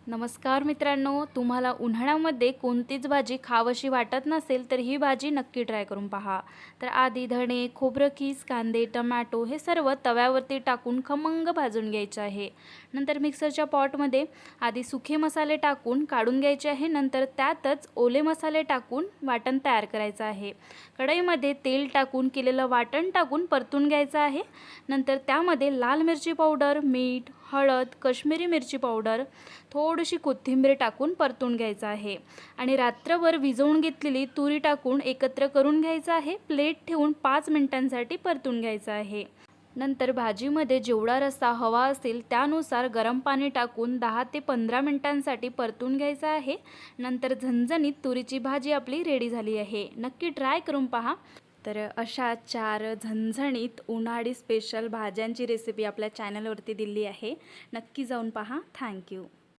नमस्कार मित्रांनो, तुम्हाला उन्हाळ्यामध्ये कोणतीच भाजी खावीशी वाटत नसेल तर ही भाजी नक्की ट्राय करून पहा। तर आधी धणे, खोबरं खीस, कांदे, टोमॅटो हे सर्व तव्यावरती टाकून खमंग भाजून घ्यायचे आहे। नंतर मिक्सरच्या पॉटमध्ये आधी सुखे मसाले टाकून काढून घ्यायचे आहे। नंतर त्यातच ओले मसाले टाकून वाटण तयार करायचं आहे। कढईमध्ये तेल टाकून केलेलं वाटण टाकून परतून घ्यायचं आहे। नंतर त्यामध्ये लाल मिरची पावडर, मीठ, हळद, काश्मीरी मिरची पावडर, थोडीशी कोथिंबीर टाकून परतून घ्यायचं आहे आणि रात्रभर भिजवून घेतलेली तुरी टाकून एकत्र करून घ्यायचं आहे। प्लेट ठेवून 5 मिनिटांसाठी परतून घ्यायचं आहे। नंतर भाजीमध्ये जेवढा रस्सा हवा असेल त्यानुसार गरम पाणी टाकून 10 ते 15 मिनिटांसाठी परतून घ्यायचं आहे। नंतर झणझणीत तुरीची भाजी आपली रेडी झाली आहे। नक्की ट्राय करून पहा। तर अशा 4 झणझणीत उन्हाळी स्पेशल भाज्यांची रेसिपी आपल्या चॅनलवरती दिली आहे। नक्की जाऊन पहा। थँक्यू।